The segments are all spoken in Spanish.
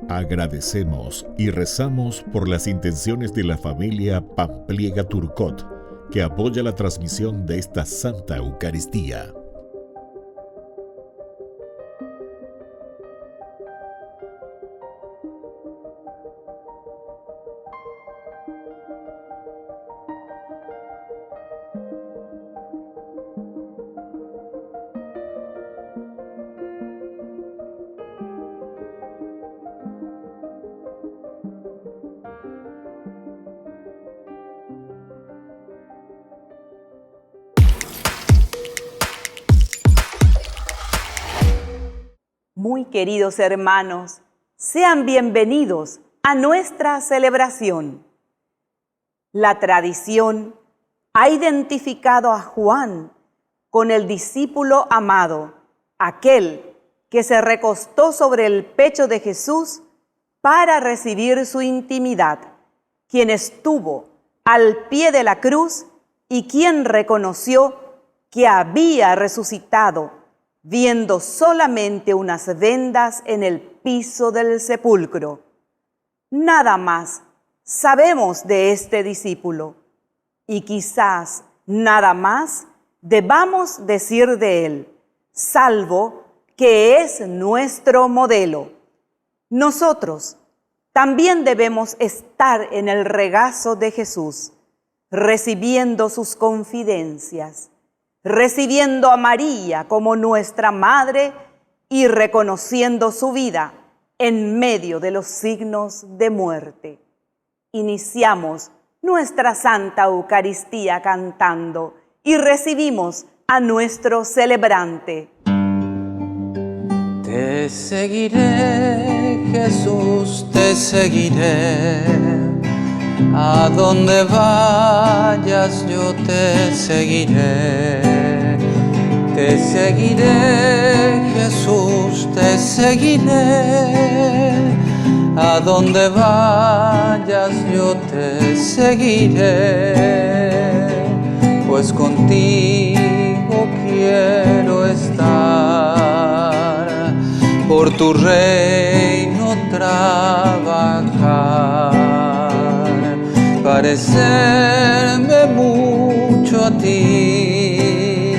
Agradecemos y rezamos por las intenciones de la familia Pampliega Turcot, que apoya la transmisión de esta Santa Eucaristía. Muy queridos hermanos, sean bienvenidos a nuestra celebración. La tradición ha identificado a Juan con el discípulo amado, aquel que se recostó sobre el pecho de Jesús para recibir su intimidad, quien estuvo al pie de la cruz y quien reconoció que había resucitado, viendo solamente unas vendas en el piso del sepulcro. Nada más sabemos de este discípulo, y quizás nada más debamos decir de él, salvo que es nuestro modelo. Nosotros también debemos estar en el regazo de Jesús, recibiendo sus confidencias, recibiendo a María como nuestra madre y reconociendo su vida en medio de los signos de muerte. Iniciamos nuestra Santa Eucaristía cantando y recibimos a nuestro celebrante. Te seguiré, Jesús, te seguiré. A donde vayas yo te seguiré. Te seguiré, Jesús, te seguiré. A donde vayas yo te seguiré. Pues contigo quiero estar, por tu reino trabajar, parecerme mucho a ti,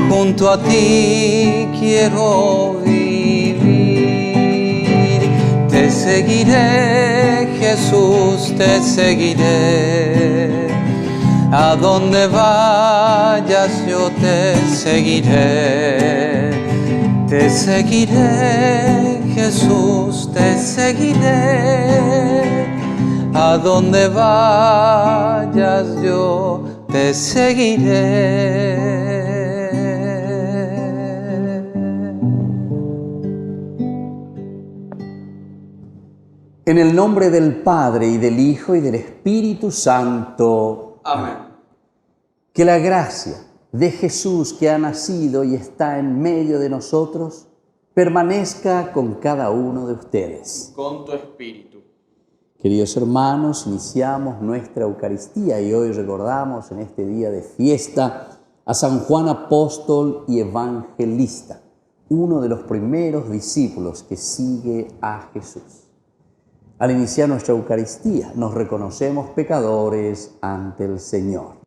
junto a ti quiero vivir. Te seguiré, Jesús, te seguiré. A donde vayas yo te seguiré. Te seguiré, Jesús, te seguiré. A donde vayas yo te seguiré. En el nombre del Padre, y del Hijo, y del Espíritu Santo. Amén. Que la gracia de Jesús, que ha nacido y está en medio de nosotros, permanezca con cada uno de ustedes. Con tu espíritu. Queridos hermanos, iniciamos nuestra Eucaristía y hoy recordamos en este día de fiesta a San Juan Apóstol y Evangelista, uno de los primeros discípulos que sigue a Jesús. Al iniciar nuestra Eucaristía nos reconocemos pecadores ante el Señor.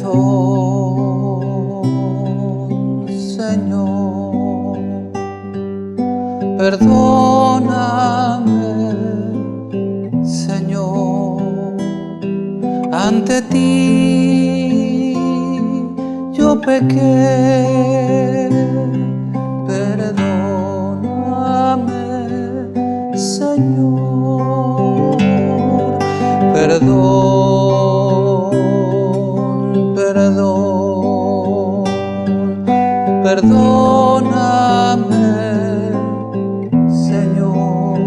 Perdón, Señor, perdóname, Señor, ante ti yo pequé. Perdóname, Señor, perdón, perdón, perdóname, Señor,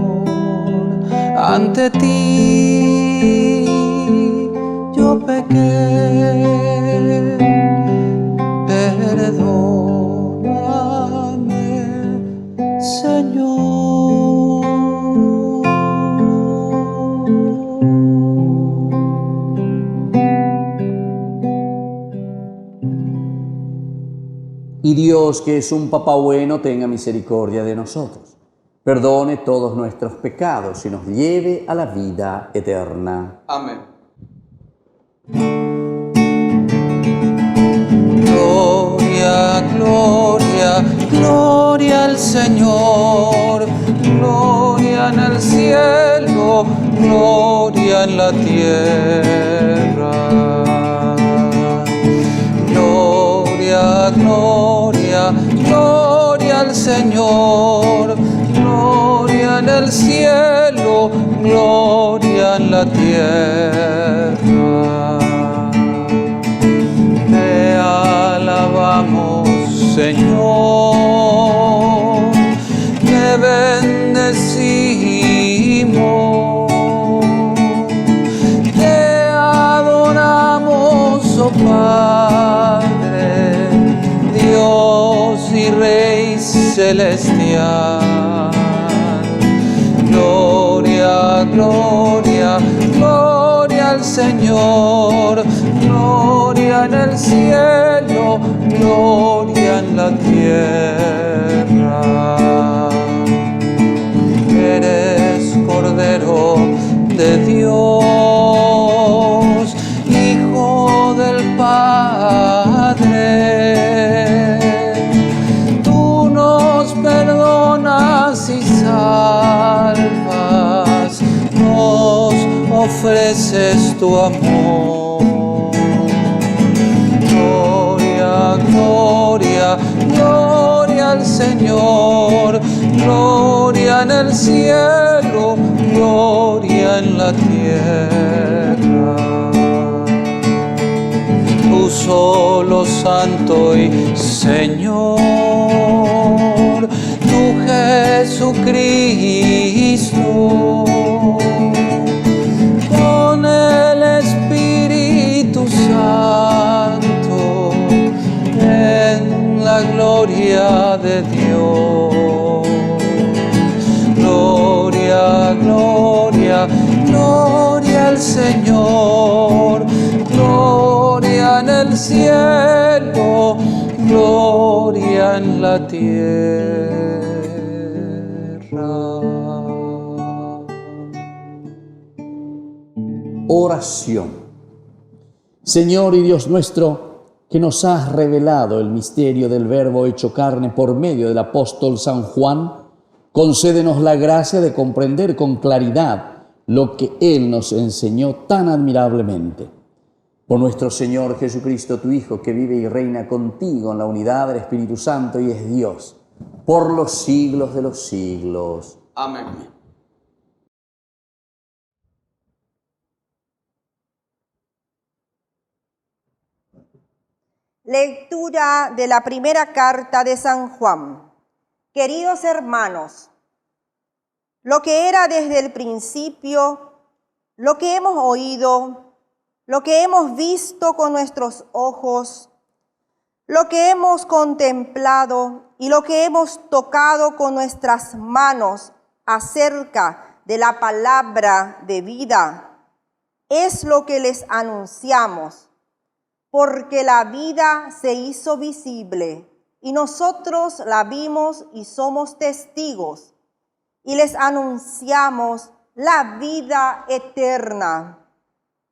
ante ti yo pequé. Perdóname, Dios, que es un Papá bueno, tenga misericordia de nosotros, perdone todos nuestros pecados y nos lleve a la vida eterna. Amén. Gloria, gloria, gloria al Señor. Gloria en el cielo, gloria en la tierra. Gloria, gloria, gloria al Señor. Gloria en el cielo, gloria en la tierra. Te alabamos, Señor, te bendecimos, te adoramos, oh Padre, Dios y Rey celestial. Gloria, gloria, gloria al Señor, gloria en el cielo, gloria en la tierra. Eres Cordero de Dios, Hijo del Padre. Tú nos perdonas y salvas, nos ofreces tu amor. Gloria, gloria, gloria al Señor, gloria en el cielo, gloria en la tierra. Tú solo Santo y Señor, tú Jesucristo, con el Espíritu Santo, en la gloria de Dios. Gloria, gloria, gloria al Señor, gloria en el cielo, gloria en la tierra. Oración. Señor y Dios nuestro, que nos has revelado el misterio del Verbo hecho carne por medio del apóstol San Juan, concédenos la gracia de comprender con claridad lo que Él nos enseñó tan admirablemente. Por nuestro Señor Jesucristo, tu Hijo, que vive y reina contigo en la unidad del Espíritu Santo y es Dios, por los siglos de los siglos. Amén. Lectura de la primera carta de San Juan. Queridos hermanos, lo que era desde el principio, lo que hemos oído, lo que hemos visto con nuestros ojos, lo que hemos contemplado y lo que hemos tocado con nuestras manos acerca de la palabra de vida, es lo que les anunciamos, porque la vida se hizo visible y nosotros la vimos y somos testigos, y les anunciamos la vida eterna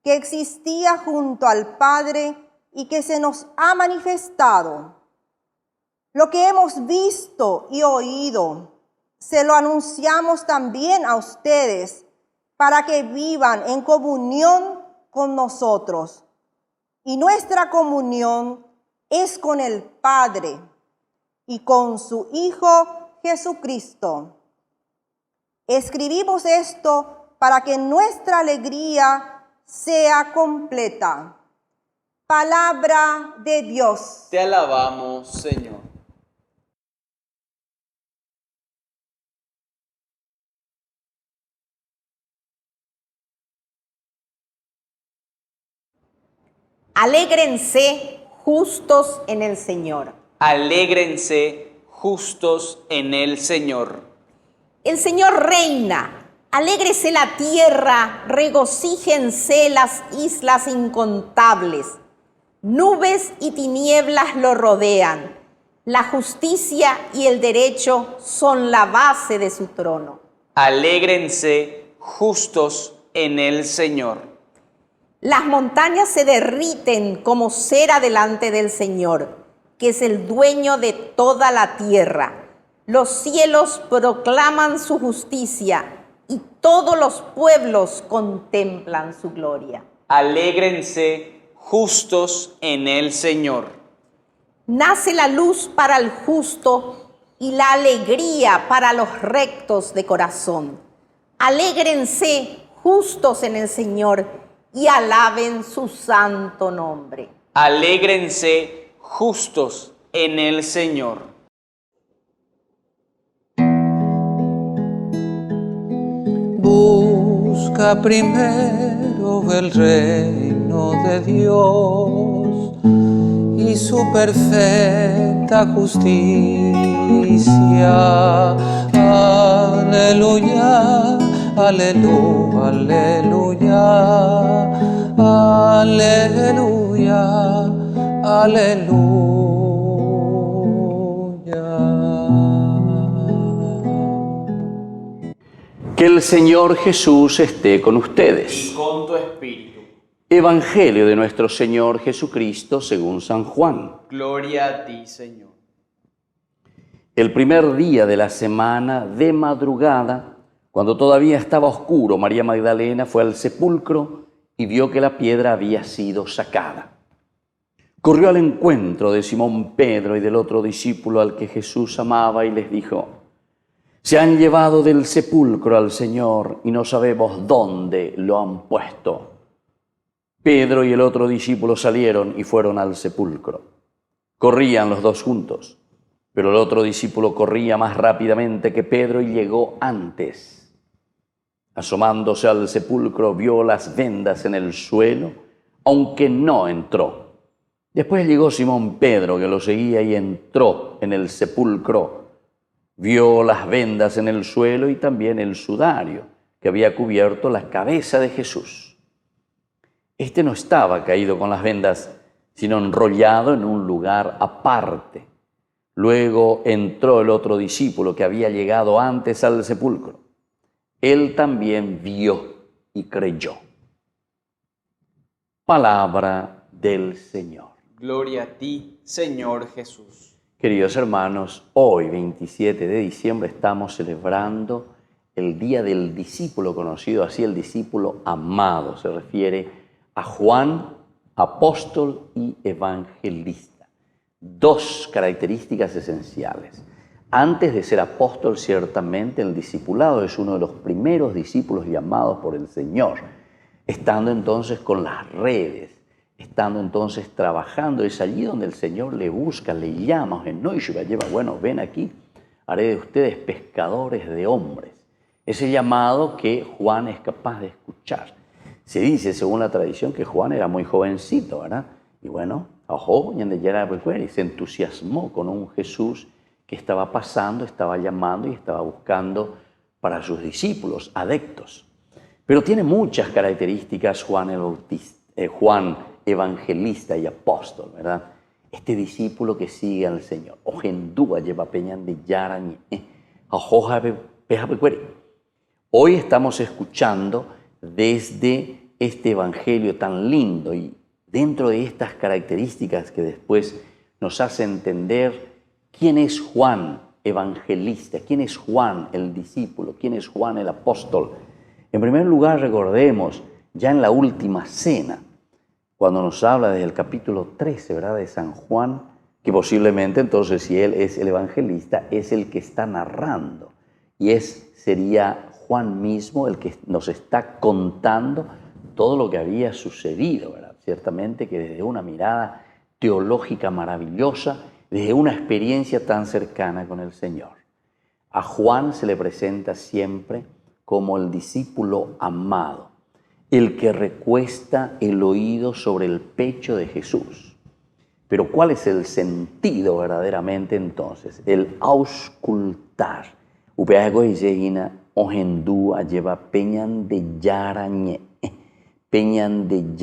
que existía junto al Padre y que se nos ha manifestado. Lo que hemos visto y oído, se lo anunciamos también a ustedes para que vivan en comunión con nosotros. Y nuestra comunión es con el Padre y con su Hijo Jesucristo. Escribimos esto para que nuestra alegría sea completa. Palabra de Dios. Te alabamos, Señor. Alégrense justos en el Señor. Alégrense justos en el Señor. El Señor reina. Alégrese la tierra, regocíjense las islas incontables. Nubes y tinieblas lo rodean. La justicia y el derecho son la base de su trono. Alégrense justos en el Señor. Las montañas se derriten como cera delante del Señor, que es el dueño de toda la tierra. Los cielos proclaman su justicia y todos los pueblos contemplan su gloria. Alégrense justos en el Señor. Nace la luz para el justo y la alegría para los rectos de corazón. Alégrense justos en el Señor y alaben su santo nombre. Alégrense justos en el Señor. Busca primero el reino de Dios y su perfecta justicia. Aleluya, aleluya, aleluya, aleluya, aleluya. Que el Señor Jesús esté con ustedes. Y con tu espíritu. Evangelio de nuestro Señor Jesucristo según San Juan. Gloria a ti, Señor. El primer día de la semana, de madrugada, cuando todavía estaba oscuro, María Magdalena fue al sepulcro y vio que la piedra había sido sacada. Corrió al encuentro de Simón Pedro y del otro discípulo al que Jesús amaba y les dijo: se han llevado del sepulcro al Señor y no sabemos dónde lo han puesto. Pedro y el otro discípulo salieron y fueron al sepulcro. Corrían los dos juntos, pero el otro discípulo corría más rápidamente que Pedro y llegó antes. Asomándose al sepulcro, vio las vendas en el suelo, aunque no entró. Después llegó Simón Pedro, que lo seguía, y entró en el sepulcro. Vio las vendas en el suelo y también el sudario que había cubierto la cabeza de Jesús. Este no estaba caído con las vendas, sino enrollado en un lugar aparte. Luego entró el otro discípulo que había llegado antes al sepulcro. Él también vio y creyó. Palabra del Señor. Gloria a ti, Señor Jesús. Queridos hermanos, hoy, 27 de diciembre, estamos celebrando el Día del Discípulo, conocido así, el discípulo amado. Se refiere a Juan, apóstol y evangelista. Dos características esenciales. Antes de ser apóstol, ciertamente, el discipulado es uno de los primeros discípulos llamados por el Señor, estando entonces con las redes, estando entonces trabajando. Es allí donde el Señor le busca, le llama, bueno, ven aquí, haré de ustedes pescadores de hombres. Ese llamado que Juan es capaz de escuchar. Se dice, según la tradición, que Juan era muy jovencito, ¿verdad? Y bueno, se entusiasmó con un Jesús que estaba pasando, estaba llamando y estaba buscando para sus discípulos, adeptos. Pero tiene muchas características Juan el Bautista, Juan evangelista y apóstol, ¿verdad? Este discípulo que sigue al Señor. Hoy estamos escuchando desde este evangelio tan lindo y dentro de estas características que después nos hace entender quién es Juan evangelista, quién es Juan el discípulo, quién es Juan el apóstol. En primer lugar, recordemos, ya en la última cena, cuando nos habla desde el capítulo 13, ¿verdad?, de San Juan, que posiblemente entonces, si él es el evangelista, es el que está narrando. Y sería Juan mismo el que nos está contando todo lo que había sucedido, ¿verdad? Ciertamente que desde una mirada teológica maravillosa, desde una experiencia tan cercana con el Señor. A Juan se le presenta siempre como el discípulo amado, el que recuesta el oído sobre el pecho de Jesús. Pero ¿cuál es el sentido verdaderamente entonces? El auscultar. Upeago y Yegina ohendúa lleva peñan de yarañe, peñan de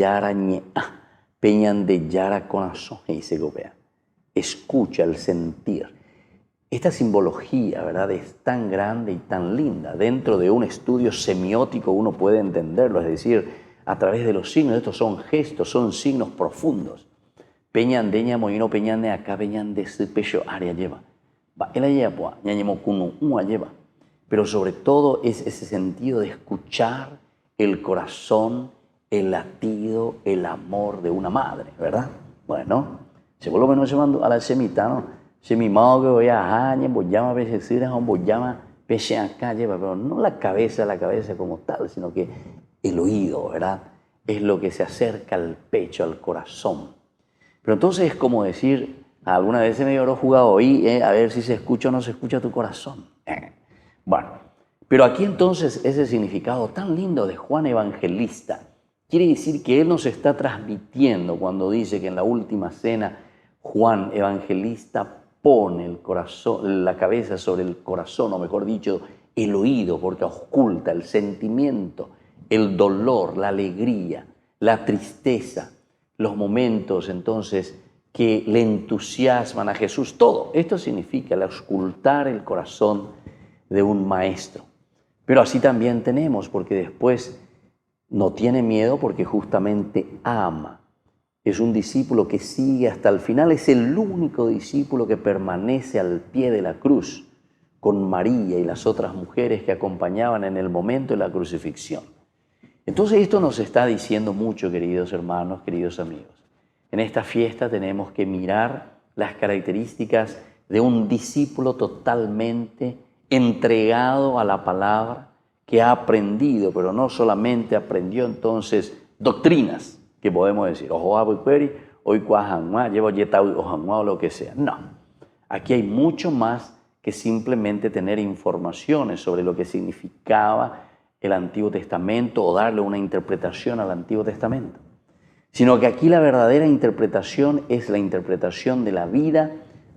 yara corazón y se gobea. escucha, el sentir. Esta simbología, ¿verdad?, es tan grande y tan linda. Dentro de un estudio semiótico uno puede entenderlo, es decir, a través de los signos. Estos son gestos, son signos profundos. Peñandeña, moino peñande, acá peñande, pecho, área lleva. Él lleva, ñañemo cuno, lleva. Pero sobre todo es ese sentido de escuchar el corazón, el latido, el amor de una madre, ¿verdad? Bueno, se vuelve menos llamando a la semita, ¿no? Semimao que voy a hañe, voy llama a veces, voy llama peche acá, lleva, pero no la cabeza como tal, sino que el oído, ¿verdad? Es lo que se acerca al pecho, al corazón. Pero entonces es como decir, alguna vez me habrá jugado hoy, a ver si se escucha o no se escucha tu corazón. Bueno, pero aquí entonces ese significado tan lindo de Juan Evangelista quiere decir que él nos está transmitiendo cuando dice que en la última cena Juan Evangelista pone el corazón, la cabeza sobre el corazón, o mejor dicho, el oído, porque oculta el sentimiento, el dolor, la alegría, la tristeza, los momentos entonces que le entusiasman a Jesús. Todo esto significa el auscultar el corazón de un maestro. Pero así también tenemos, porque después no tiene miedo porque justamente ama. Es un discípulo que sigue hasta el final, es el único discípulo que permanece al pie de la cruz con María y las otras mujeres que acompañaban en el momento de la crucifixión. Entonces esto nos está diciendo mucho, queridos hermanos, queridos amigos. En esta fiesta tenemos que mirar las características de un discípulo totalmente entregado a la palabra, que ha aprendido, pero no solamente aprendió entonces doctrinas, que podemos decir, ojo, hoy cuajanua, llevo yeta o lo que sea. No, aquí hay mucho más que simplemente tener informaciones sobre lo que significaba el Antiguo Testamento o darle una interpretación al Antiguo Testamento, sino que aquí la verdadera interpretación es la interpretación de la vida,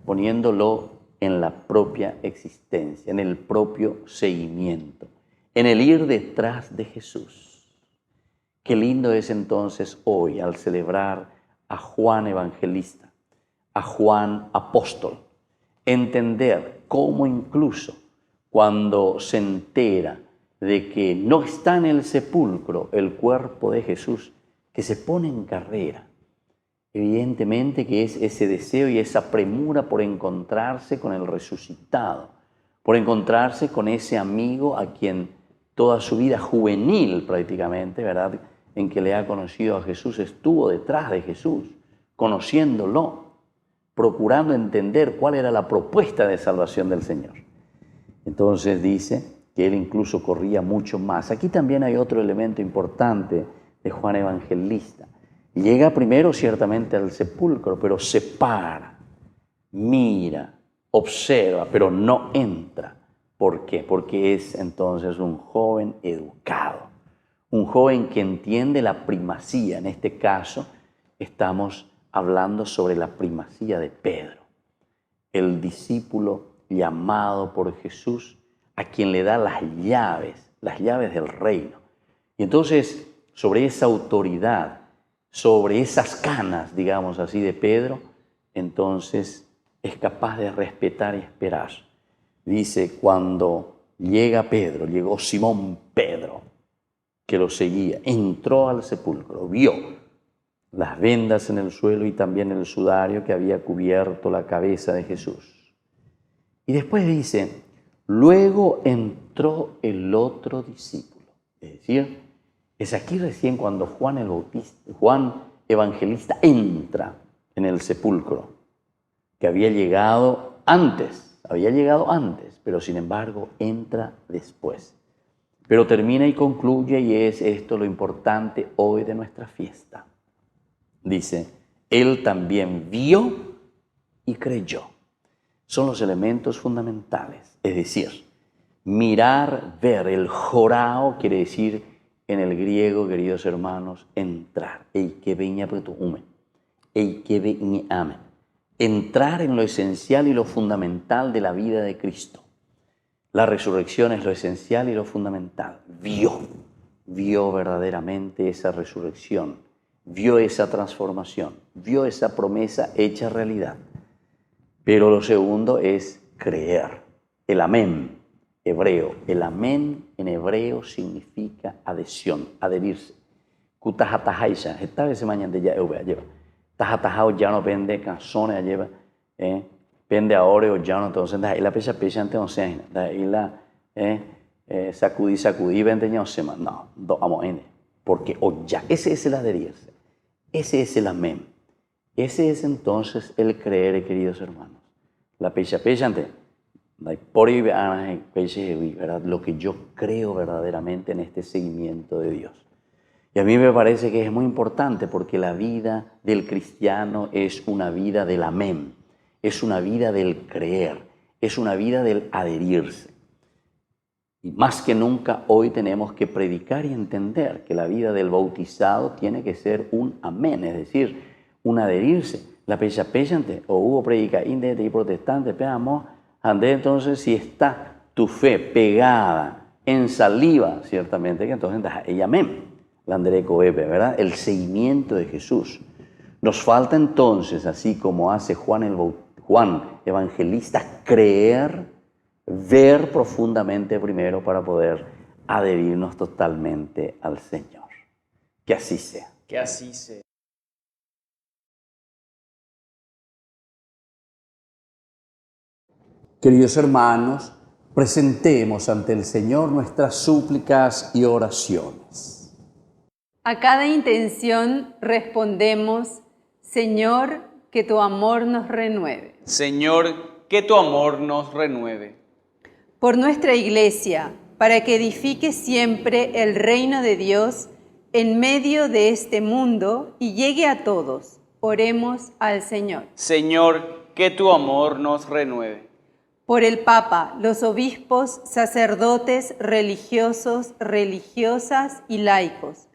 poniéndolo en la propia existencia, en el propio seguimiento, en el ir detrás de Jesús. Qué lindo es entonces hoy, al celebrar a Juan Evangelista, a Juan Apóstol, entender cómo incluso cuando se entera de que no está en el sepulcro el cuerpo de Jesús, que se pone en carrera. Evidentemente que es ese deseo y esa premura por encontrarse con el resucitado, por encontrarse con ese amigo a quien toda su vida juvenil prácticamente, ¿verdad?, en que le ha conocido a Jesús, estuvo detrás de Jesús, conociéndolo, procurando entender cuál era la propuesta de salvación del Señor. Entonces dice que él incluso corría mucho más. Aquí también hay otro elemento importante de Juan Evangelista. Llega primero ciertamente al sepulcro, pero se para, mira, observa, pero no entra. ¿Por qué? Porque es entonces un joven educado. Un joven que entiende la primacía. En este caso estamos hablando sobre la primacía de Pedro, el discípulo llamado por Jesús, a quien le da las llaves del reino. Y entonces, sobre esa autoridad, sobre esas canas, digamos así, de Pedro, entonces es capaz de respetar y esperar. Dice, cuando llega Pedro, llegó Simón Pedro, que lo seguía, entró al sepulcro, vio las vendas en el suelo y también el sudario que había cubierto la cabeza de Jesús. Y después dice, luego entró el otro discípulo. Es decir, es aquí recién cuando Juan Evangelista entra en el sepulcro, que había llegado antes, pero sin embargo entra después. Pero termina y concluye, y es esto lo importante hoy de nuestra fiesta. Dice, él también vio y creyó. Son los elementos fundamentales. Es decir, mirar, ver. El jorao quiere decir en el griego, queridos hermanos, entrar. Entrar en lo esencial y lo fundamental de la vida de Cristo. La resurrección es lo esencial y lo fundamental. Vio verdaderamente esa resurrección, vio esa transformación, vio esa promesa hecha realidad. Pero lo segundo es creer. El amén hebreo. El amén en hebreo significa adhesión, adherirse. Kutahatahaysa. Esta vez mañana ya lleva. Tahatahao ya no vende canciones, lleva. Pende ahora o ya no. Entonces, la pecha ante no se la sacudí, vende ya no se más. No, vamos en. Porque o ya, ese es el adherirse. Ese es el amén. Ese es entonces el creer, queridos hermanos. La pecha ante. ¿Verdad? Lo que yo creo verdaderamente en este seguimiento de Dios. Y a mí me parece que es muy importante porque la vida del cristiano es una vida del amén, es una vida del creer, es una vida del adherirse. Y más que nunca hoy tenemos que predicar y entender que la vida del bautizado tiene que ser un amén, es decir, un adherirse. La pecha o hubo predica inde y protestante, veamos, ande entonces si está tu fe pegada en saliva, ciertamente que entonces ella amén. La ¿verdad? El seguimiento de Jesús. Nos falta entonces, así como hace Juan Evangelista, creer, ver profundamente primero para poder adherirnos totalmente al Señor. Que así sea. Que así sea. Queridos hermanos, presentemos ante el Señor nuestras súplicas y oraciones. A cada intención respondemos, Señor, que tu amor nos renueve. Señor, que tu amor nos renueve. Por nuestra Iglesia, para que edifique siempre el reino de Dios en medio de este mundo y llegue a todos, oremos al Señor. Señor, que tu amor nos renueve. Por el Papa, los obispos, sacerdotes, religiosos, religiosas y laicos,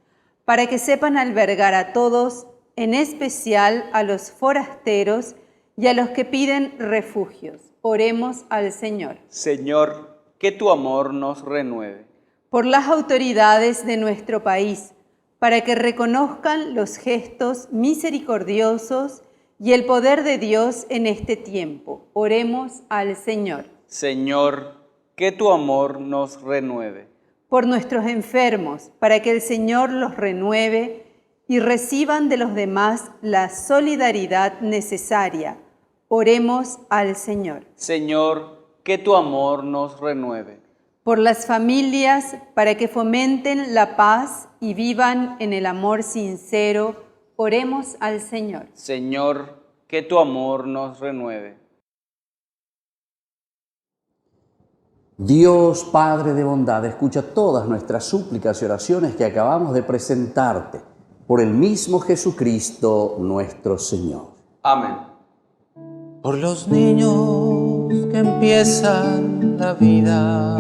para que sepan albergar a todos, en especial a los forasteros y a los que piden refugios. Oremos al Señor. Señor, que tu amor nos renueve. Por las autoridades de nuestro país, para que reconozcan los gestos misericordiosos y el poder de Dios en este tiempo. Oremos al Señor. Señor, que tu amor nos renueve. Por nuestros enfermos, para que el Señor los renueve y reciban de los demás la solidaridad necesaria. Oremos al Señor. Señor, que tu amor nos renueve. Por las familias, para que fomenten la paz y vivan en el amor sincero. Oremos al Señor. Señor, que tu amor nos renueve. Dios Padre de bondad, escucha todas nuestras súplicas y oraciones que acabamos de presentarte por el mismo Jesucristo nuestro Señor. Amén. Por los niños que empiezan la vida,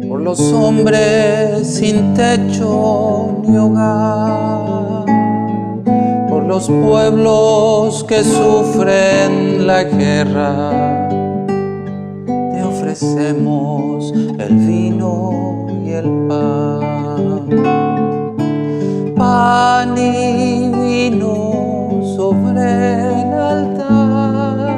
por los hombres sin techo ni hogar, por los pueblos que sufren la guerra, ofrecemos el vino y el pan, pan y vino sobre el altar,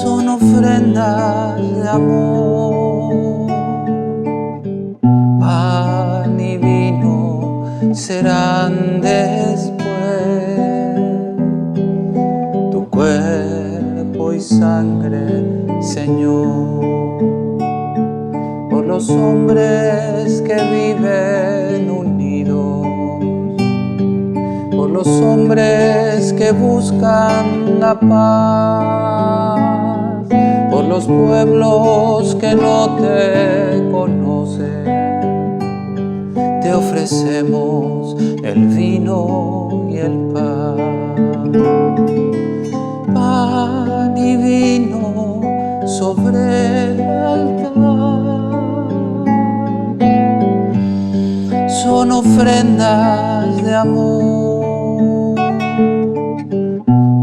son ofrendas de amor, pan y vino serán después tu cuerpo y sangre, Señor, por los hombres que viven unidos, por los hombres que buscan la paz, por los pueblos que no te conocen, te ofrecemos el vino y el pan. Pan y vino sobre el altar son ofrendas de amor.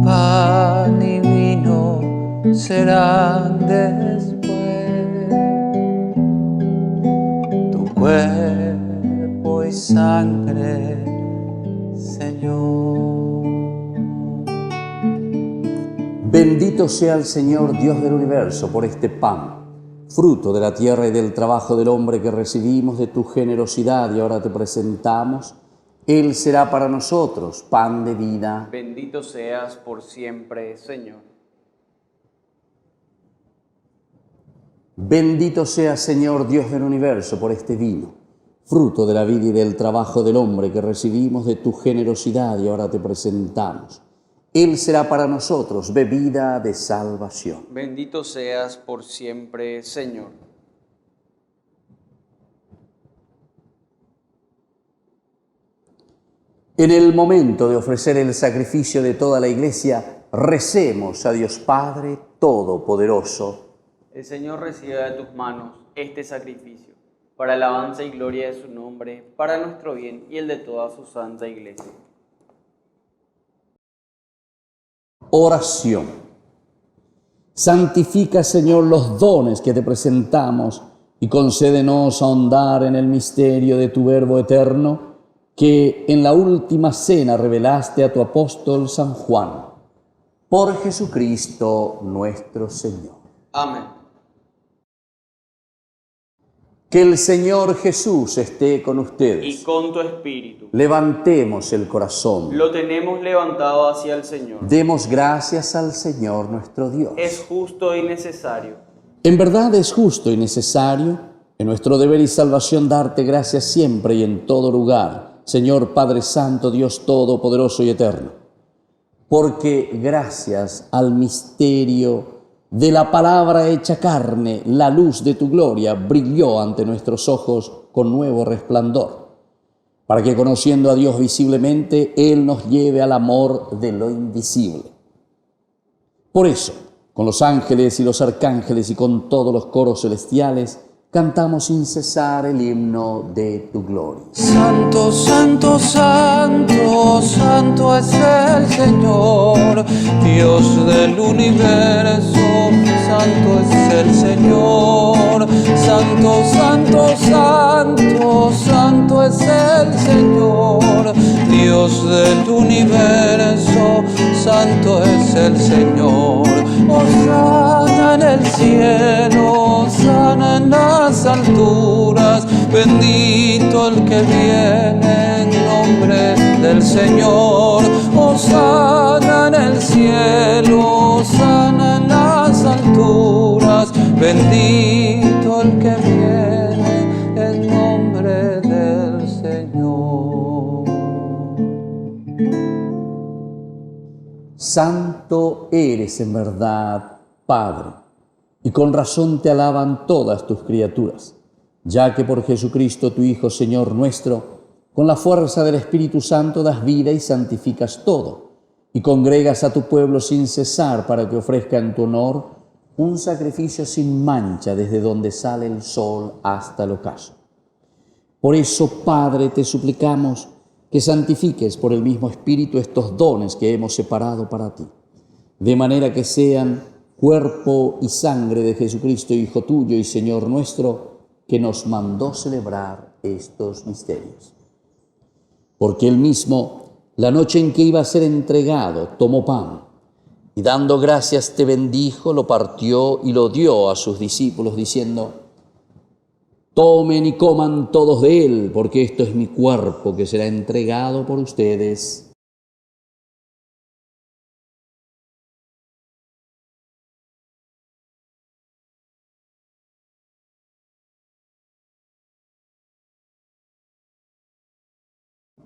Pan y vino serán después tu cuerpo y sangre, Señor. Bendito sea el Señor Dios del universo por este pan, fruto de la tierra y del trabajo del hombre que recibimos de tu generosidad y ahora te presentamos. Él será para nosotros pan de vida. Bendito seas por siempre, Señor. Bendito sea, Señor Dios del universo, por este vino, fruto de la vida y del trabajo del hombre que recibimos de tu generosidad y ahora te presentamos. Él será para nosotros bebida de salvación. Bendito seas por siempre, Señor. En el momento de ofrecer el sacrificio de toda la Iglesia, recemos a Dios Padre Todopoderoso. El Señor reciba de tus manos este sacrificio, para alabanza y gloria de su nombre, para nuestro bien y el de toda su santa Iglesia. Oración. Santifica, Señor, los dones que te presentamos y concédenos ahondar en el misterio de tu Verbo eterno que en la última cena revelaste a tu apóstol San Juan. Por Jesucristo nuestro Señor. Amén. Que el Señor Jesús esté con ustedes. Y con tu espíritu. Levantemos el corazón. Lo tenemos levantado hacia el Señor. Demos gracias al Señor nuestro Dios. Es justo y necesario. En verdad es justo y necesario, en nuestro deber y salvación, darte gracias siempre y en todo lugar, Señor Padre Santo, Dios Todopoderoso y Eterno. Porque gracias al misterio de la palabra hecha carne, la luz de tu gloria brilló ante nuestros ojos con nuevo resplandor, para que conociendo a Dios visiblemente, Él nos lleve al amor de lo invisible. Por eso, con los ángeles y los arcángeles y con todos los coros celestiales, cantamos sin cesar el himno de tu gloria. Santo, santo, santo, santo es el Señor, Dios del universo, santo es el Señor. Santo, santo, santo, santo es el Señor, Dios del universo, santo es el Señor. Hosana en el cielo, hosana en las alturas, bendito el que viene en nombre del Señor. Hosana en el cielo, hosana en las alturas, bendito el que viene en nombre del Señor. Santo eres en verdad, Padre, y con razón te alaban todas tus criaturas, ya que por Jesucristo tu Hijo, Señor nuestro, con la fuerza del Espíritu Santo das vida y santificas todo, y congregas a tu pueblo sin cesar para que ofrezca en tu honor un sacrificio sin mancha desde donde sale el sol hasta el ocaso. Por eso, Padre, te suplicamos que santifiques por el mismo Espíritu estos dones que hemos separado para ti, de manera que sean cuerpo y sangre de Jesucristo, Hijo tuyo y Señor nuestro, que nos mandó celebrar estos misterios. Porque él mismo, la noche en que iba a ser entregado, tomó pan, y dando gracias te bendijo, lo partió y lo dio a sus discípulos, diciendo: tomen y coman todos de él, porque esto es mi cuerpo que será entregado por ustedes.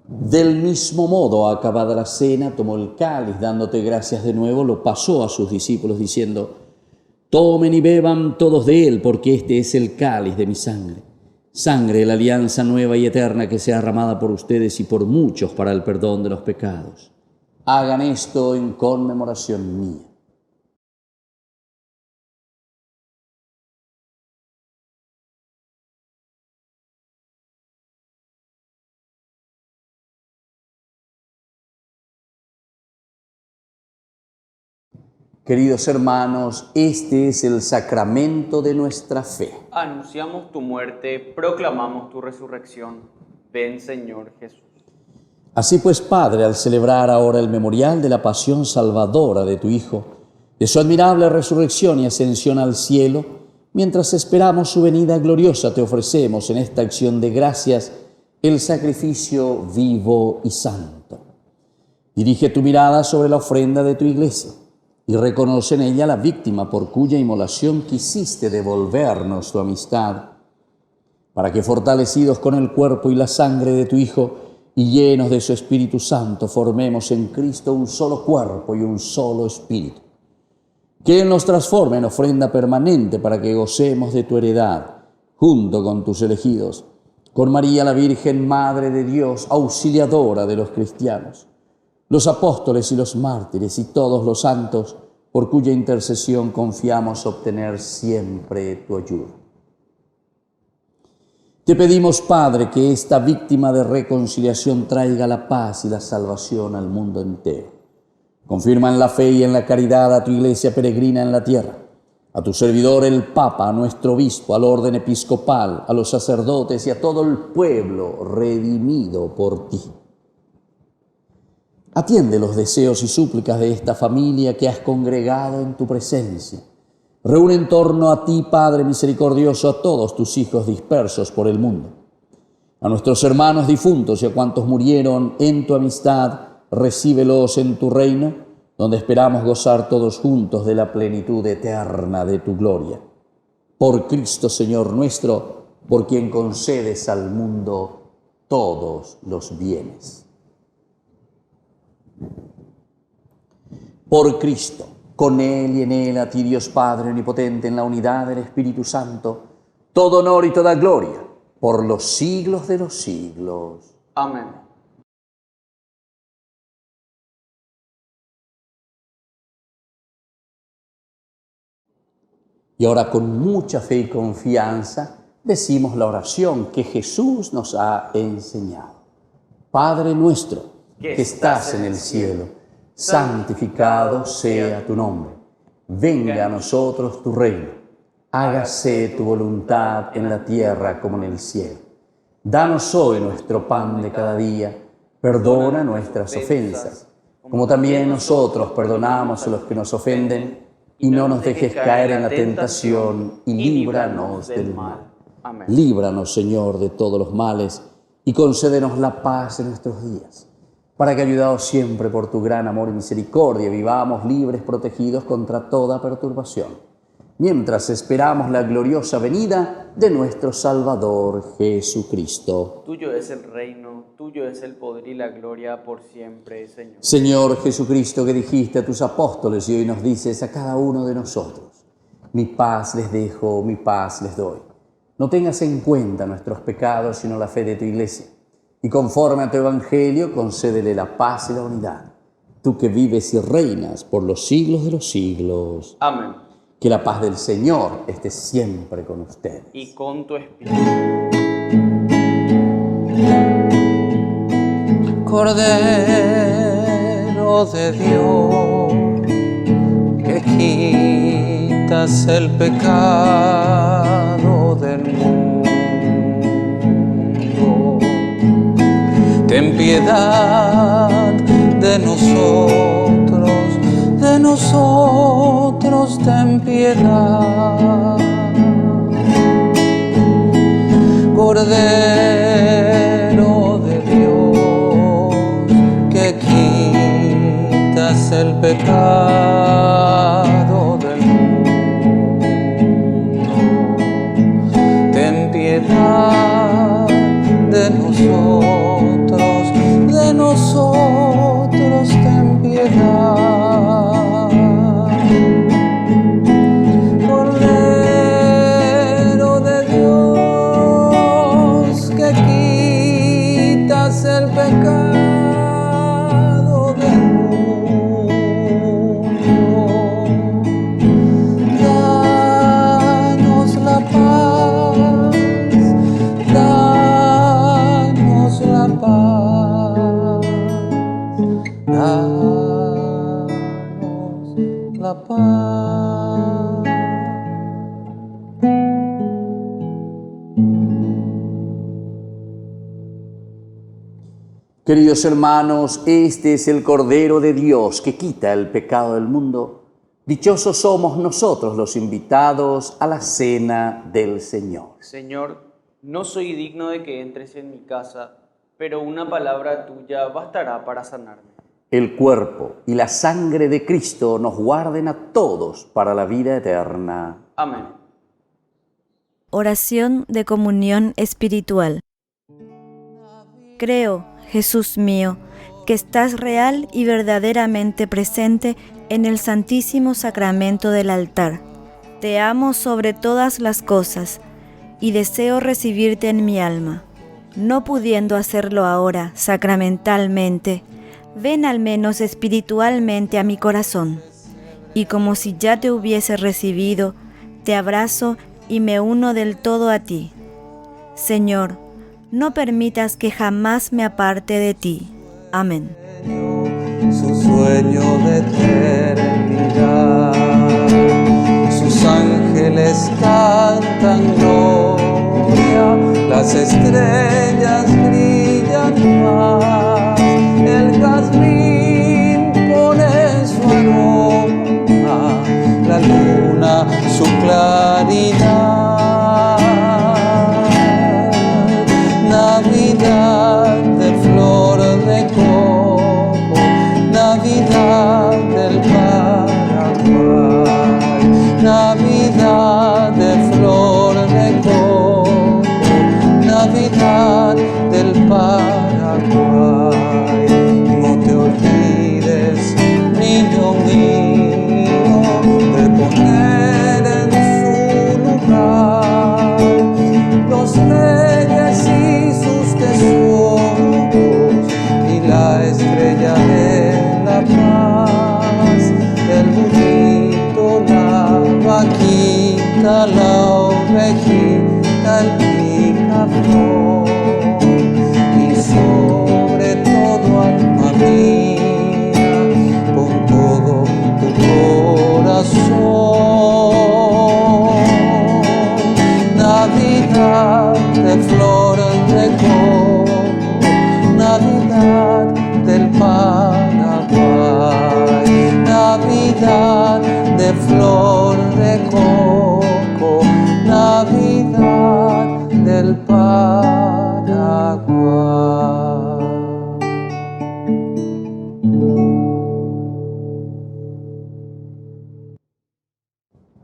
Del mismo modo, acabada la cena, tomó el cáliz, dándote gracias de nuevo, lo pasó a sus discípulos, diciendo: tomen y beban todos de él, porque este es el cáliz de mi sangre, sangre de la alianza nueva y eterna que sea derramada por ustedes y por muchos para el perdón de los pecados. Hagan esto en conmemoración mía. Queridos hermanos, este es el sacramento de nuestra fe. Anunciamos tu muerte, proclamamos tu resurrección. Ven, Señor Jesús. Así pues, Padre, al celebrar ahora el memorial de la pasión salvadora de tu Hijo, de su admirable resurrección y ascensión al cielo, mientras esperamos su venida gloriosa, te ofrecemos en esta acción de gracias el sacrificio vivo y santo. Dirige tu mirada sobre la ofrenda de tu iglesia y reconoce en ella la víctima por cuya inmolación quisiste devolvernos tu amistad, para que fortalecidos con el cuerpo y la sangre de tu Hijo y llenos de su Espíritu Santo, formemos en Cristo un solo cuerpo y un solo espíritu. Que Él nos transforme en ofrenda permanente para que gocemos de tu heredad, junto con tus elegidos, con María la Virgen, Madre de Dios, auxiliadora de los cristianos, los apóstoles y los mártires y todos los santos, por cuya intercesión confiamos obtener siempre tu ayuda. Te pedimos, Padre, que esta víctima de reconciliación traiga la paz y la salvación al mundo entero. Confirma en la fe y en la caridad a tu iglesia peregrina en la tierra, a tu servidor el Papa, a nuestro obispo, al orden episcopal, a los sacerdotes y a todo el pueblo redimido por ti. Atiende los deseos y súplicas de esta familia que has congregado en tu presencia. Reúne en torno a ti, Padre misericordioso, a todos tus hijos dispersos por el mundo. A nuestros hermanos difuntos y a cuantos murieron en tu amistad, recíbelos en tu reino, donde esperamos gozar todos juntos de la plenitud eterna de tu gloria. Por Cristo, Señor nuestro, por quien concedes al mundo todos los bienes. Por Cristo, con Él y en Él, a ti, Dios Padre omnipotente, en la unidad del Espíritu Santo, todo honor y toda gloria, por los siglos de los siglos. Amén. Y ahora con mucha fe y confianza decimos la oración que Jesús nos ha enseñado. Padre nuestro, que estás en el cielo, santificado sea tu nombre. Venga a nosotros tu reino. Hágase tu voluntad en la tierra como en el cielo. Danos hoy nuestro pan de cada día. Perdona nuestras ofensas, como también nosotros perdonamos a los que nos ofenden. Y no nos dejes caer en la tentación, y líbranos del mal. Amén. Líbranos, Señor, de todos los males, y concédenos la paz en nuestros días, para que, ayudados siempre por tu gran amor y misericordia, vivamos libres, protegidos contra toda perturbación, mientras esperamos la gloriosa venida de nuestro Salvador Jesucristo. Tuyo es el reino, tuyo es el poder y la gloria por siempre, Señor. Señor Jesucristo, que dijiste a tus apóstoles y hoy nos dices a cada uno de nosotros: mi paz les dejo, mi paz les doy. No tengas en cuenta nuestros pecados, sino la fe de tu iglesia. Y conforme a tu evangelio, concédele la paz y la unidad. Tú que vives y reinas por los siglos de los siglos. Amén. Que la paz del Señor esté siempre con ustedes. Y con tu espíritu. Cordero de Dios, que quitas el pecado del mundo, ten piedad de nosotros ten piedad. Cordero de Dios, que quitas el pecado del mundo, ten piedad de nosotros ten piedad. Cordero de Dios, que quitas el pecado del mundo, danos la paz, danos la paz, danos la paz. Queridos hermanos, este es el Cordero de Dios que quita el pecado del mundo. Dichosos somos nosotros los invitados a la cena del Señor. Señor, no soy digno de que entres en mi casa, pero una palabra tuya bastará para sanarme. El cuerpo y la sangre de Cristo nos guarden a todos para la vida eterna. Amén. Oración de comunión espiritual. Creo, Jesús mío, que estás real y verdaderamente presente en el Santísimo Sacramento del altar. Te amo sobre todas las cosas y deseo recibirte en mi alma. No pudiendo hacerlo ahora sacramentalmente, ven al menos espiritualmente a mi corazón. Y como si ya te hubiese recibido, te abrazo y me uno del todo a ti. Señor, no permitas que jamás me aparte de ti. Amén. Su sueño de eternidad, sus ángeles cantan gloria, las estrellas brillan más, el jazmín pone su aroma, la luna su claridad. Navidad de flor de coco, Navidad del Paraguay, Navidad de flor de coco, Navidad del Paraguay. No te olvides, niño mío, de poner en su lugar los reyes y sus tesoros y la estrella de la paz, el burrito, la vaquita, la ovejita, el picaflor y sobre todo, alma mía, con todo tu corazón. Navidad de flores de coco, Navidad del Paraguay, Navidad de flor de coco, Navidad del Paraguay.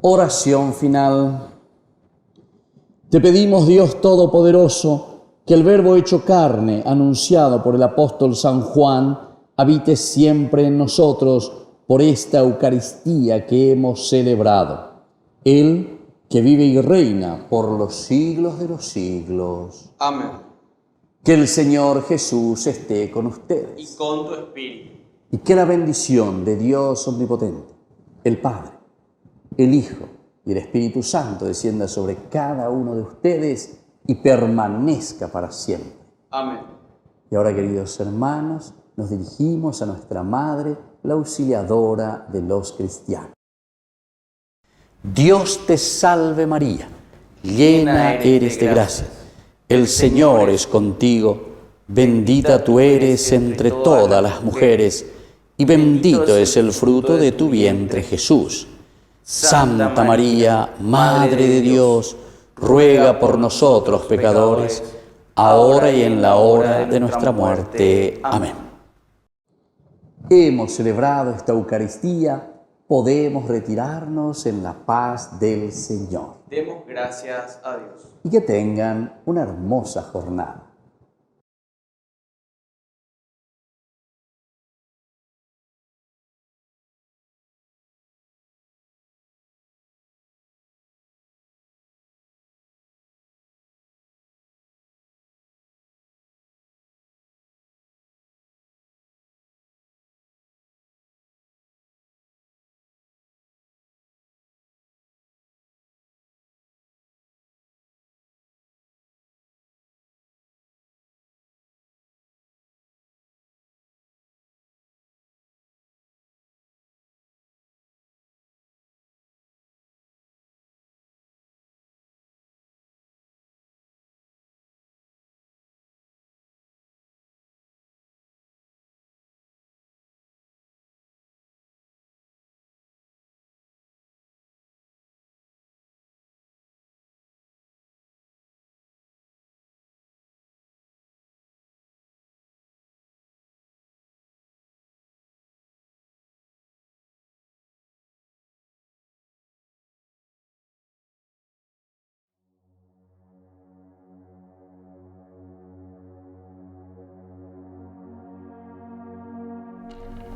Oración final. Te pedimos, Dios Todopoderoso, que el Verbo hecho carne, anunciado por el apóstol San Juan, habite siempre en nosotros por esta Eucaristía que hemos celebrado. Él, que vive y reina por los siglos de los siglos. Amén. Que el Señor Jesús esté con ustedes. Y con tu espíritu. Y que la bendición de Dios Omnipotente, el Padre, el Hijo y el Espíritu Santo descienda sobre cada uno de ustedes y permanezca para siempre. Amén. Y ahora, queridos hermanos, nos dirigimos a nuestra Madre, la auxiliadora de los cristianos. Dios te salve María, llena eres de gracia. El Señor es contigo, bendita tú eres entre todas las mujeres, y bendito es el fruto de tu vientre Jesús. Santa María, Madre de Dios, ruega por nosotros pecadores, ahora y en la hora de nuestra muerte. Amén. Hemos celebrado esta Eucaristía, podemos retirarnos en la paz del Señor. Demos gracias a Dios. Y que tengan una hermosa jornada.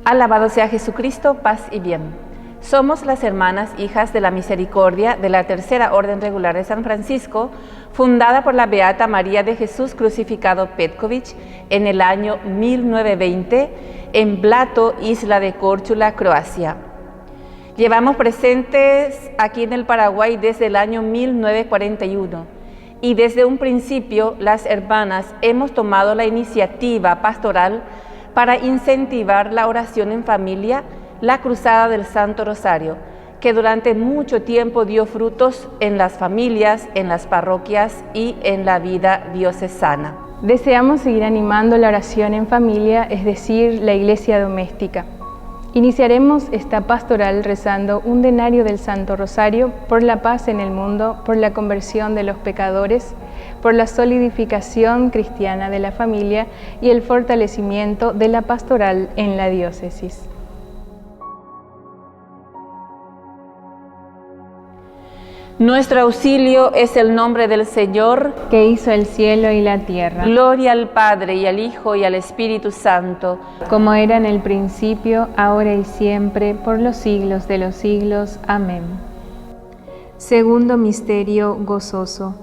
Alabado sea Jesucristo, paz y bien. Somos las hermanas hijas de la misericordia de la Tercera Orden Regular de San Francisco, fundada por la Beata María de Jesús Crucificado Petković en el año 1920 en Blato, isla de Córčula, Croacia. Llevamos presentes aquí en el Paraguay desde el año 1941 y desde un principio las hermanas hemos tomado la iniciativa pastoral para incentivar la oración en familia, la Cruzada del Santo Rosario, que durante mucho tiempo dio frutos en las familias, en las parroquias y en la vida diocesana. Deseamos seguir animando la oración en familia, es decir, la iglesia doméstica. Iniciaremos esta pastoral rezando un denario del Santo Rosario por la paz en el mundo, por la conversión de los pecadores, por la solidificación cristiana de la familia y el fortalecimiento de la pastoral en la diócesis. Nuestro auxilio es el nombre del Señor, que hizo el cielo y la tierra. Gloria al Padre, y al Hijo, y al Espíritu Santo, como era en el principio, ahora y siempre, por los siglos de los siglos. Amén. Segundo misterio gozoso.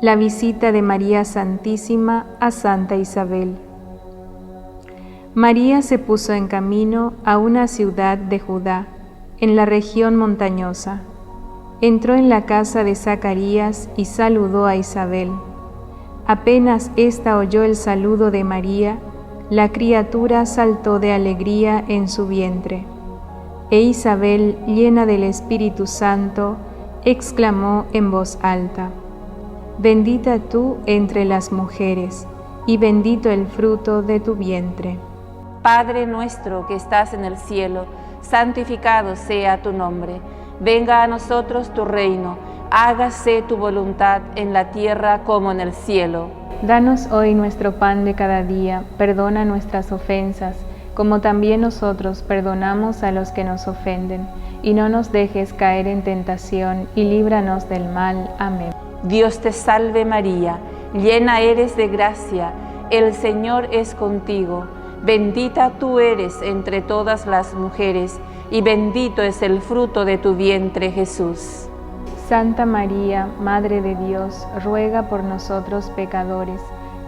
La visita de María Santísima a Santa Isabel. María se puso en camino a una ciudad de Judá, en la región montañosa. Entró en la casa de Zacarías y saludó a Isabel. Apenas ésta oyó el saludo de María, la criatura saltó de alegría en su vientre. E Isabel, llena del Espíritu Santo, exclamó en voz alta: Bendita tú entre las mujeres, y bendito el fruto de tu vientre. Padre nuestro que estás en el cielo, santificado sea tu nombre. Venga a nosotros tu reino, hágase tu voluntad en la tierra como en el cielo. Danos hoy nuestro pan de cada día, perdona nuestras ofensas, como también nosotros perdonamos a los que nos ofenden, y no nos dejes caer en tentación, y líbranos del mal. Amén. Dios te salve María, llena eres de gracia, el Señor es contigo. Bendita tú eres entre todas las mujeres, y bendito es el fruto de tu vientre, Jesús. Santa María, Madre de Dios, ruega por nosotros pecadores,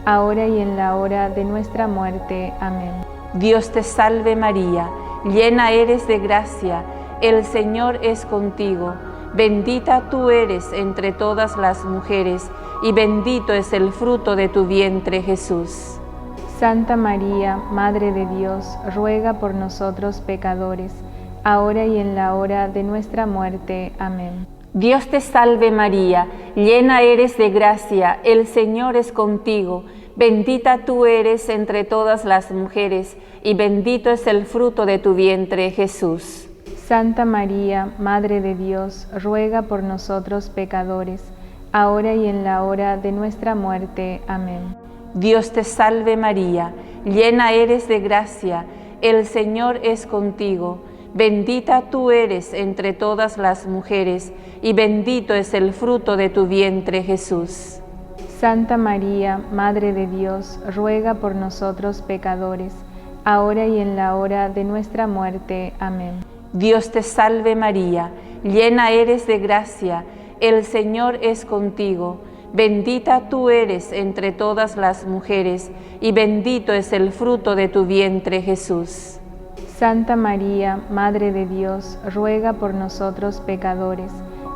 ahora y en la hora de nuestra muerte. Amén. Dios te salve María, llena eres de gracia, el Señor es contigo. Bendita tú eres entre todas las mujeres, y bendito es el fruto de tu vientre, Jesús. Santa María, Madre de Dios, ruega por nosotros pecadores, ahora y en la hora de nuestra muerte. Amén. Dios te salve María, llena eres de gracia, el Señor es contigo. Bendita tú eres entre todas las mujeres, y bendito es el fruto de tu vientre, Jesús. Santa María, Madre de Dios, ruega por nosotros pecadores, ahora y en la hora de nuestra muerte. Amén. Dios te salve María, llena eres de gracia, el Señor es contigo. Bendita tú eres entre todas las mujeres, y bendito es el fruto de tu vientre, Jesús. Santa María, Madre de Dios, ruega por nosotros pecadores, ahora y en la hora de nuestra muerte. Amén. Dios te salve María, llena eres de gracia, el Señor es contigo. Bendita tú eres entre todas las mujeres, y bendito es el fruto de tu vientre, Jesús. Santa María, Madre de Dios, ruega por nosotros pecadores,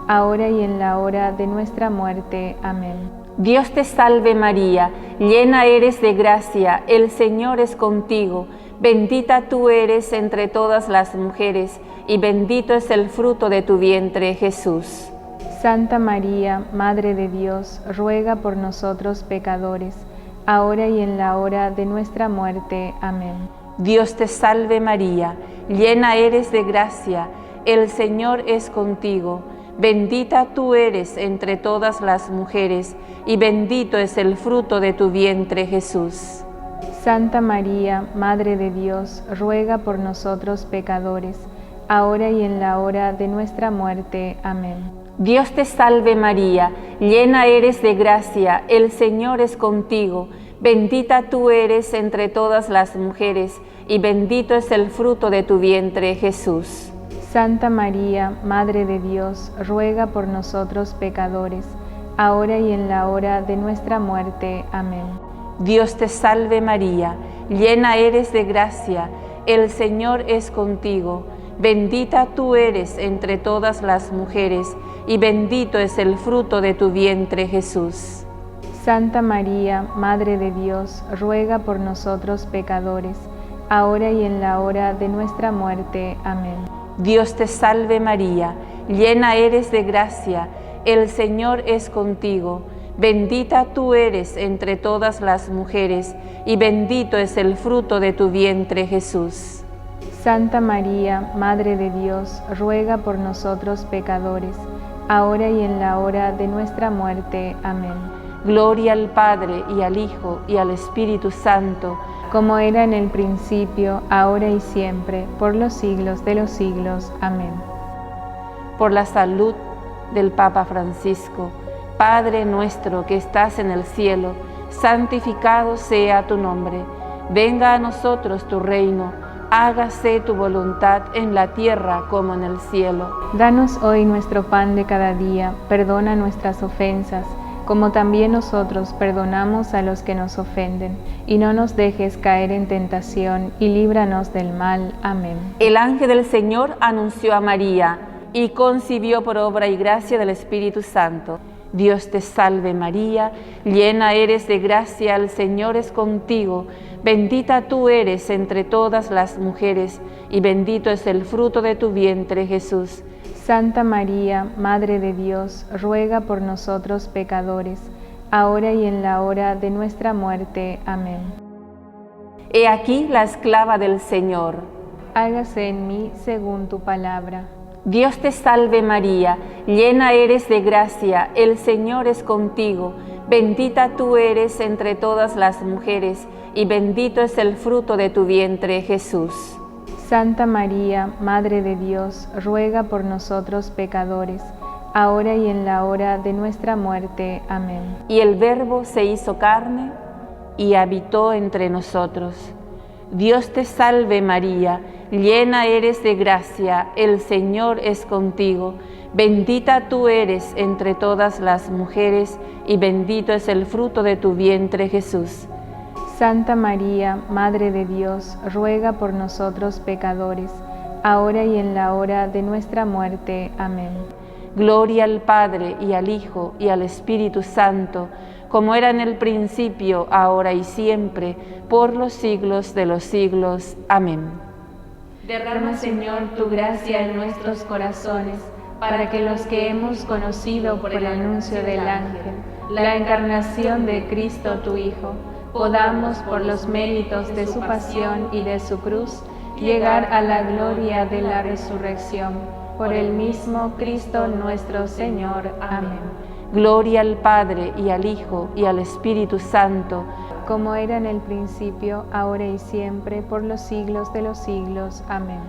ahora y en la hora de nuestra muerte. Amén. Dios te salve María, llena eres de gracia, el Señor es contigo. Bendita tú eres entre todas las mujeres, y bendito es el fruto de tu vientre, Jesús. Santa María, Madre de Dios, ruega por nosotros pecadores, ahora y en la hora de nuestra muerte. Amén. Dios te salve María, llena eres de gracia, el Señor es contigo. Bendita tú eres entre todas las mujeres, y bendito es el fruto de tu vientre, Jesús. Santa María, Madre de Dios, ruega por nosotros pecadores, ahora y en la hora de nuestra muerte. Amén. Dios te salve María, llena eres de gracia, el Señor es contigo. bendita tú eres entre todas las mujeres, y bendito es el fruto de tu vientre, Jesús. Santa María, Madre de Dios, ruega por nosotros pecadores, ahora y en la hora de nuestra muerte. Amén. Dios te salve María, llena eres de gracia, el Señor es contigo. Bendita tú eres entre todas las mujeres, y bendito es el fruto de tu vientre, Jesús. Santa María, Madre de Dios, ruega por nosotros pecadores, ahora y en la hora de nuestra muerte. Amén. Dios te salve María, llena eres de gracia, el Señor es contigo. Bendita tú eres entre todas las mujeres, y bendito es el fruto de tu vientre, Jesús. Santa María, Madre de Dios, ruega por nosotros pecadores, ahora y en la hora de nuestra muerte. Amén. Gloria al Padre, y al Hijo, y al Espíritu Santo, como era en el principio, ahora y siempre, por los siglos de los siglos. Amén. Por la salud del Papa Francisco, Padre nuestro que estás en el cielo, santificado sea tu nombre. Venga a nosotros tu reino, hágase tu voluntad en la tierra como en el cielo. Danos hoy nuestro pan de cada día, perdona nuestras ofensas, como también nosotros perdonamos a los que nos ofenden, y no nos dejes caer en tentación, y líbranos del mal. Amén. El ángel del Señor anunció a María, y concibió por obra y gracia del Espíritu Santo. Dios te salve María, llena eres de gracia, el Señor es contigo, bendita tú eres entre todas las mujeres, y bendito es el fruto de tu vientre, Jesús. Santa María, Madre de Dios, ruega por nosotros pecadores, ahora y en la hora de nuestra muerte. Amén. He aquí la esclava del Señor. Hágase en mí según tu palabra. Dios te salve María, llena eres de gracia, el Señor es contigo, bendita tú eres entre todas las mujeres, y bendito es el fruto de tu vientre, Jesús. Santa María, Madre de Dios, ruega por nosotros pecadores, ahora y en la hora de nuestra muerte. Amén. Y el Verbo se hizo carne y habitó entre nosotros. Dios te salve María, llena eres de gracia, el Señor es contigo, bendita tú eres entre todas las mujeres, y bendito es el fruto de tu vientre, Jesús. Santa María, Madre de Dios, ruega por nosotros pecadores, ahora y en la hora de nuestra muerte. Amén. Gloria al Padre, y al Hijo, y al Espíritu Santo, como era en el principio, ahora y siempre, por los siglos de los siglos. Amén. Derrama, Señor, tu gracia en nuestros corazones, para que los que hemos conocido por el anuncio del ángel, la encarnación de Cristo tu Hijo, podamos, por los méritos de su pasión y de su cruz, llegar a la gloria de la resurrección. Por el mismo Cristo nuestro Señor. Amén. Gloria al Padre, y al Hijo, y al Espíritu Santo, como era en el principio, ahora y siempre, por los siglos de los siglos. Amén.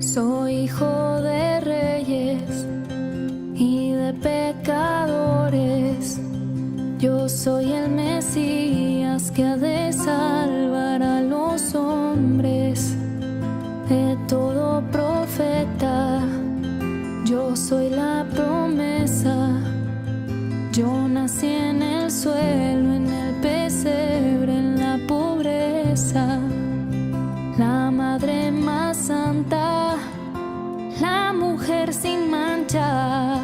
Soy hijo de reyes y de pecadores. Yo soy el Mesías que ha de salvar a los hombres. De todo profeta, yo soy la promesa. Yo nací en el suelo, en el pesebre, en la pobreza. La madre más santa, la mujer sin mancha,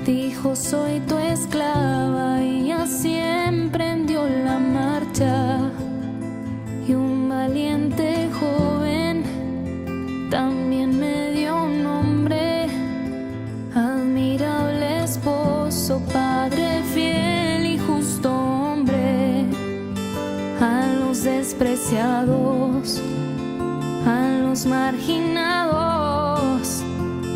dijo soy tu esclava, y así emprendió la marcha. Y un valiente joven también me dio un nombre, admirable esposo, padre fiel y justo hombre. A los despreciados a los marginados.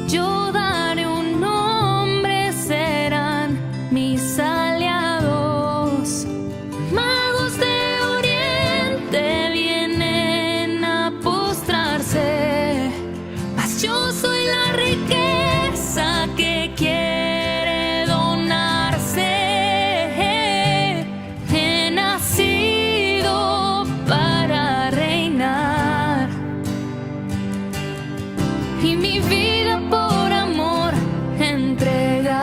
Yo daré un nombre, serán mis aliados. Magos de Oriente vienen a postrarse, mas yo soy la riqueza que quiere donarse. He nacido para reinar y mi vida por amor entregar.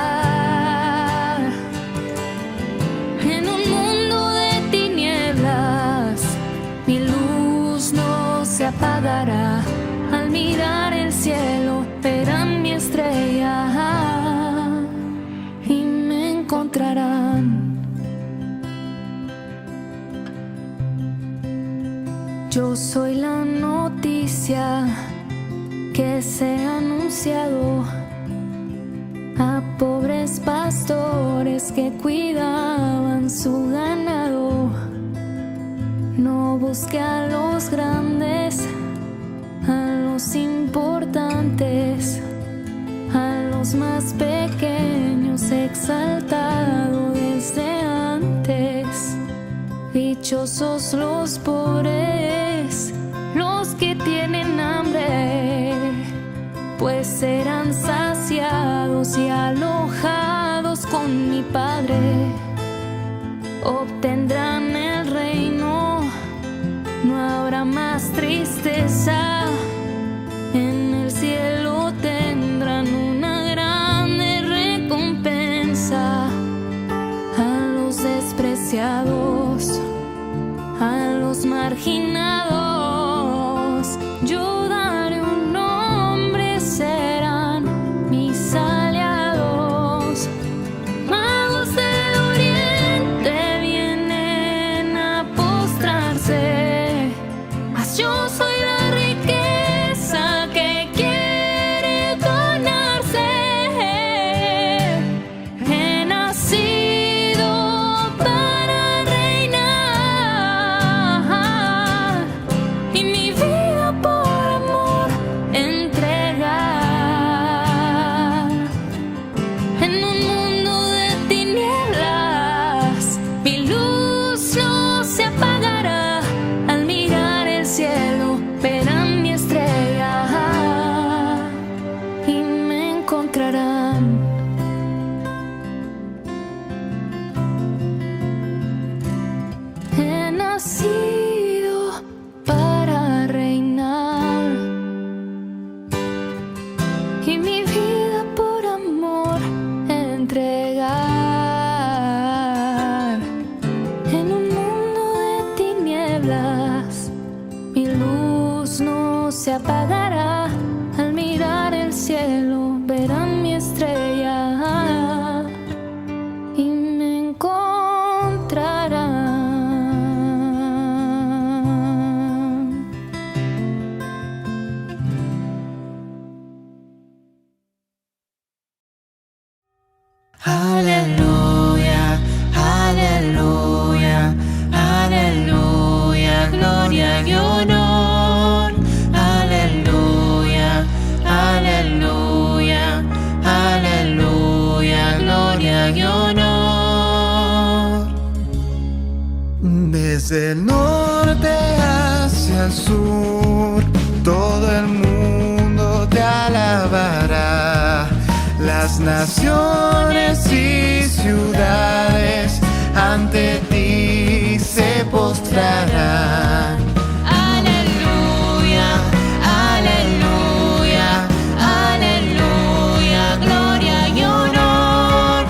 En un mundo de tinieblas, mi luz no se apagará. Al mirar el cielo, verán mi estrella y me encontrarán. Yo soy la noticia que se ha anunciado a pobres pastores que cuidaban su ganado. No busque a los grandes, a los importantes, a los más pequeños he exaltado desde antes. Dichosos los pobres, los que tienen hambre, pues serán saciados y alojados con mi Padre. Obtendrán el reino, no habrá más tristeza. En el cielo tendrán una grande recompensa. A los despreciados, a los marginados, yo daré un nombre, serán mis aliados. Magos de Oriente vienen a postrarse, mas yo soy la riqueza que quiere donarse. He nacido para reinar y mi vida por amor entregar. En un mundo de tinieblas, mi luz no se apagará. Al mirar el cielo, verán mi estrella y me encontrarán. He nacido para reinar y mi vida por amor entregar. En un mundo de tinieblas, mi luz no se apagará. Al mirar el cielo, verán mi estrella y me encontrarán. Aleluya, aleluya, aleluya, gloria y honor. Aleluya, aleluya, aleluya, gloria y honor. Desde el norte hacia el sur, todo el mundo te alabará. Las naciones y ciudades ante ti se postrarán. Aleluya, aleluya, aleluya, gloria y honor.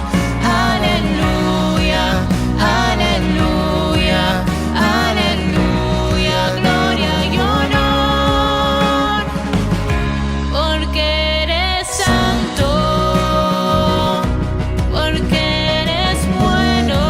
Aleluya, aleluya, aleluya, gloria y honor. Porque eres santo, porque eres bueno.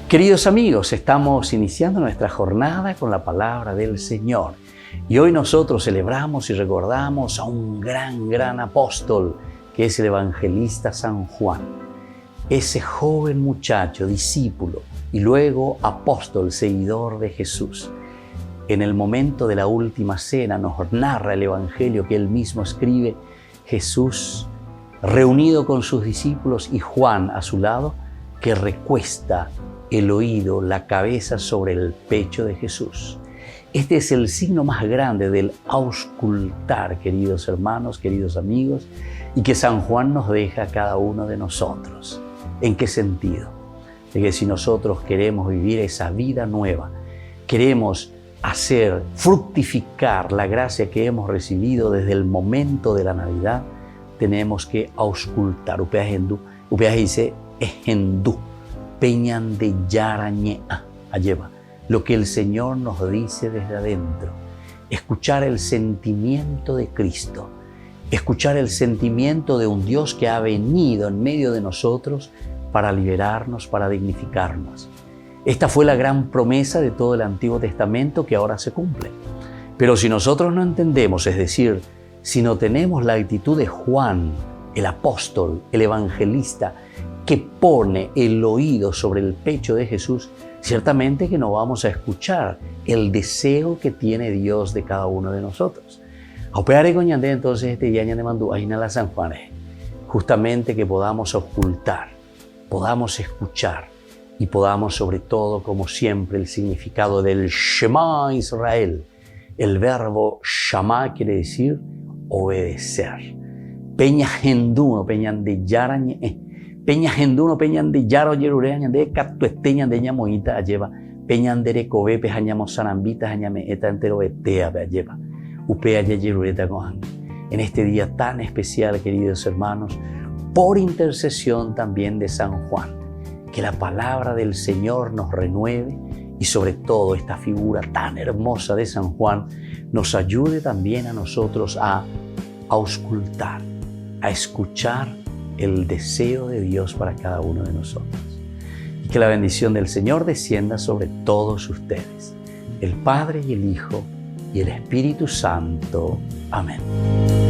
Queridos amigos, estamos iniciando nuestra jornada con la palabra del Señor. Y hoy nosotros celebramos y recordamos a un gran apóstol que es el evangelista San Juan. Ese joven muchacho, discípulo y luego apóstol, seguidor de Jesús. En el momento de la última cena nos narra el evangelio que él mismo escribe, Jesús reunido con sus discípulos y Juan a su lado, que recuesta el oído, la cabeza sobre el pecho de Jesús. Este es el signo más grande del auscultar, queridos hermanos, queridos amigos, y que San Juan nos deja a cada uno de nosotros. ¿En qué sentido? De que si nosotros queremos vivir esa vida nueva, queremos hacer fructificar la gracia que hemos recibido desde el momento de la Navidad, tenemos que auscultar. Upeas dice ehendú, peñan de yarañea, alleva. Lo que el Señor nos dice desde adentro, escuchar el sentimiento de Cristo, escuchar el sentimiento de un Dios que ha venido en medio de nosotros para liberarnos, para dignificarnos. Esta fue la gran promesa de todo el Antiguo Testamento que ahora se cumple. Pero si nosotros no entendemos, es decir, si no tenemos la actitud de Juan, el apóstol, el evangelista, que pone el oído sobre el pecho de Jesús, ciertamente que no vamos a escuchar el deseo que tiene Dios de cada uno de nosotros. Entonces este día de mandú ahí en la San Juan, justamente que podamos ocultar, podamos escuchar y podamos sobre todo, como siempre, el significado del Shema Israel. El verbo Shama quiere decir obedecer. Peña genduno, peñan de yarañe. Peña genduno, peñan de yaro yerurean, de catuesteñan de ñamoita, lleva. Peñan de recobe, pejañamos sanambita, jañame, eta entero etea, lleva. Upea yerureta cojan. En este día tan especial, queridos hermanos, por intercesión también de San Juan, que la palabra del Señor nos renueve y sobre todo esta figura tan hermosa de San Juan nos ayude también a nosotros a auscultar, a escuchar el deseo de Dios para cada uno de nosotros. Y que la bendición del Señor descienda sobre todos ustedes, el Padre y el Hijo y el Espíritu Santo. Amén.